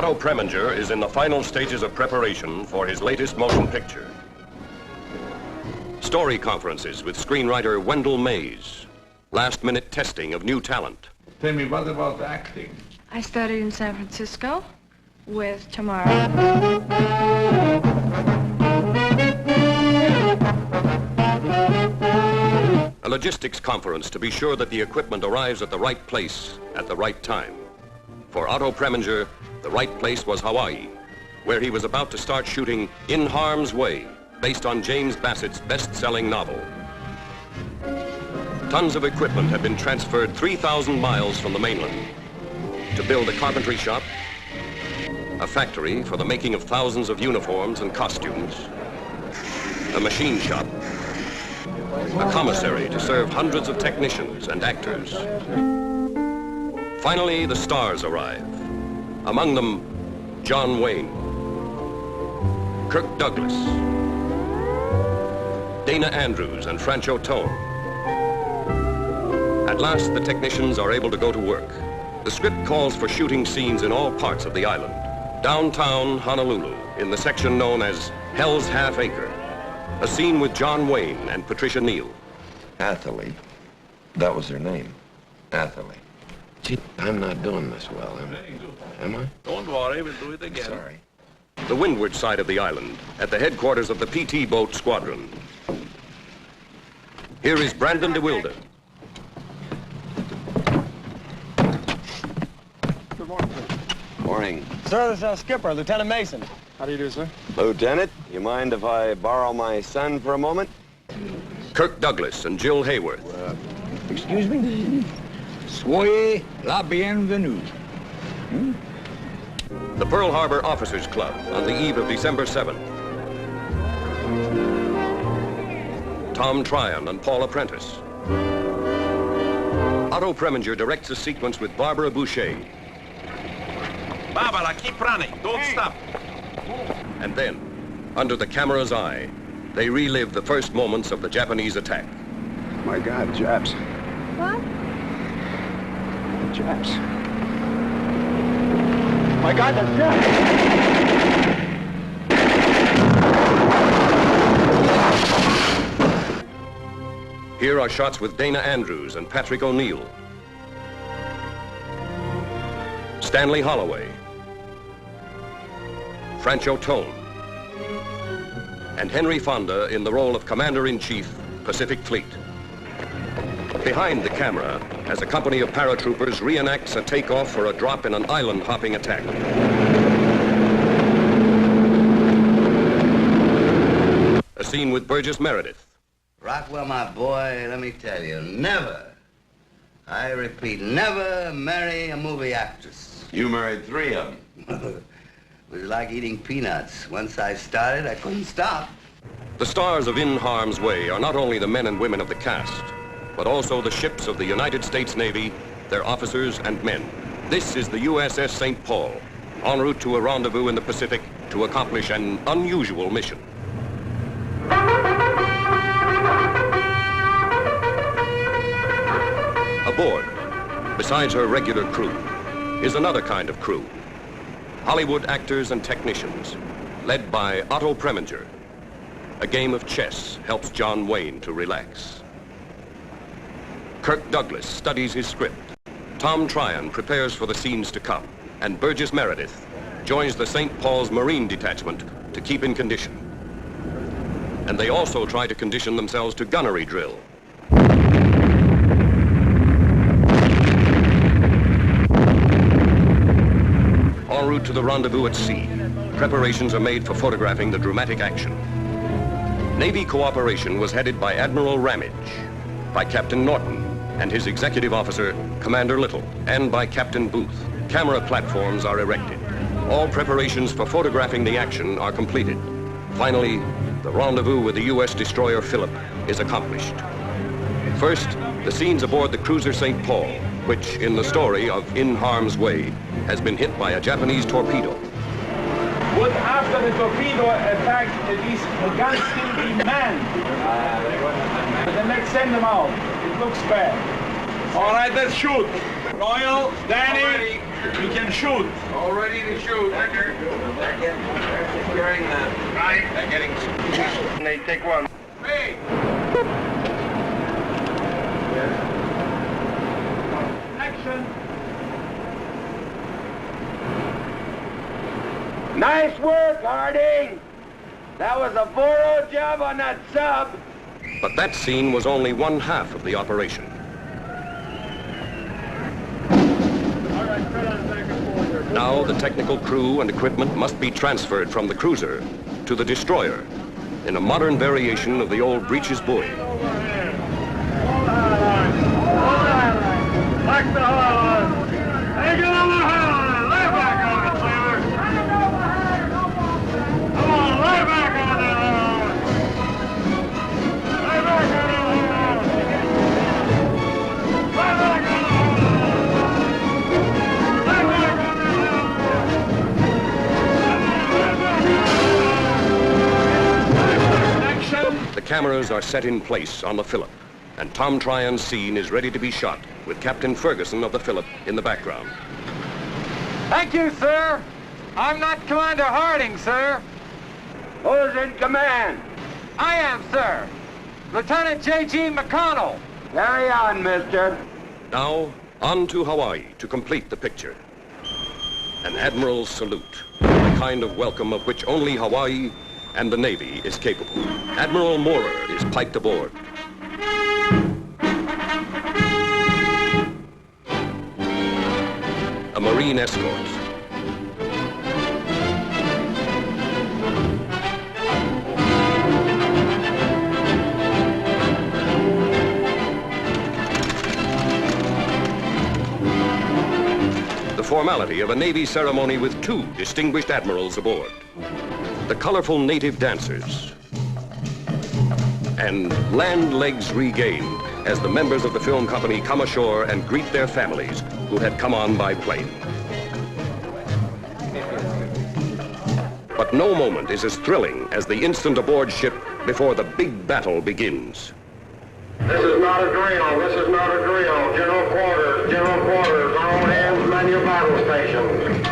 Otto Preminger is in the final stages of preparation for his latest motion picture. Story conferences with screenwriter Wendell Mays. Last-minute testing of new talent. Tell me, what about acting? I studied in San Francisco with Tamara. A logistics conference to be sure that the equipment arrives at the right place at the right time. For Otto Preminger, the right place was Hawaii, where he was about to start shooting In Harm's Way, based on James Bassett's best-selling novel. Tons of equipment had been transferred 3,000 miles from the mainland to build a carpentry shop, a factory for the making of thousands of uniforms and costumes, a machine shop, a commissary to serve hundreds of technicians and actors. Finally, the stars arrive. Among them, John Wayne, Kirk Douglas, Dana Andrews, and Francho Tone. At last, the technicians are able to go to work. The script calls for shooting scenes in all parts of the island. Downtown Honolulu, in the section known as Hell's Half Acre. A scene with John Wayne and Patricia Neal. Atherley. That was her name. Atherley. Gee, I'm not doing this well, am I? Don't worry, we'll do it again. Sorry. The windward side of the island, at the headquarters of the PT Boat Squadron. Here is Brandon DeWilde. Good morning, sir. Morning. Sir, this is Skipper, Lieutenant Mason. How do you do, sir? Lieutenant, you mind if I borrow my son for a moment? Kirk Douglas and Jill Hayworth. Excuse me? Soyez la bienvenue. The Pearl Harbor Officers Club on the eve of December 7th. Tom Tryon and Paula Prentice. Otto Preminger directs a sequence with Barbara Boucher. Barbara, keep running. Don't stop. And then, under the camera's eye, they relive the first moments of the Japanese attack. My God, Japs. What? Japs. My God, that's Japs! Here are shots with Dana Andrews and Patrick O'Neill. Stanley Holloway. Francho Tone. And Henry Fonda in the role of Commander-in-Chief, Pacific Fleet. Behind the camera, as a company of paratroopers reenacts a takeoff for a drop in an island-hopping attack. A scene with Burgess Meredith. Rockwell, my boy, let me tell you, never, I repeat, never marry a movie actress. You married 3 of them. It was like eating peanuts. Once I started, I couldn't stop. The stars of In Harm's Way are not only the men and women of the cast, but also the ships of the United States Navy, their officers and men. This is the USS St. Paul, en route to a rendezvous in the Pacific to accomplish an unusual mission. Aboard, besides her regular crew, is another kind of crew. Hollywood actors and technicians, led by Otto Preminger. A game of chess helps John Wayne to relax. Kirk Douglas studies his script. Tom Tryon prepares for the scenes to come. And Burgess Meredith joins the St. Paul's Marine Detachment to keep in condition. And they also try to condition themselves to gunnery drill. En route to the rendezvous at sea, preparations are made for photographing the dramatic action. Navy cooperation was headed by Admiral Ramage, by Captain Norton and his executive officer, Commander Little, and by Captain Booth. Camera platforms are erected. All preparations for photographing the action are completed. Finally, the rendezvous with the U.S. destroyer Philip is accomplished. First, the scenes aboard the cruiser St. Paul, which, in the story of In Harm's Way, has been hit by a Japanese torpedo. Would after the torpedo attack, at least the guns still be manned? Then let's send them out. It looks bad. All right, let's shoot. Royal, Danny, you can shoot. All ready to shoot. They're securing the... Right. They're getting... And they take one. Hey! Action. Nice work, Harding. That was a 4-0 job on that sub. But that scene was only one half of the operation. Now the technical crew and equipment must be transferred from the cruiser to the destroyer in a modern variation of the old breeches buoy. Back the hard. Take it on the hard. Lay back on it, sailor. Come on, lay back on it. Lay back on it. Lay back on it. Action. The cameras are set in place on the Phillip, and Tom Tryon's scene is ready to be shot with Captain Ferguson of the Phillip in the background. Thank you, sir. I'm not Commander Harding, sir. Who's in command? I am, sir. Lieutenant J.G. McConnell. Carry on, mister. Now, on to Hawaii to complete the picture. An admiral's salute, the kind of welcome of which only Hawaii and the Navy is capable. Admiral Moorer is piped aboard. A Marine escort. The formality of a Navy ceremony with 2 distinguished admirals aboard. The colorful native dancers. And land legs regained as the members of the film company come ashore and greet their families who had come on by plane. But no moment is as thrilling as the instant aboard ship before the big battle begins. This is not a drill. This is not a drill. General quarters. General quarters. All hands, man your battle stations.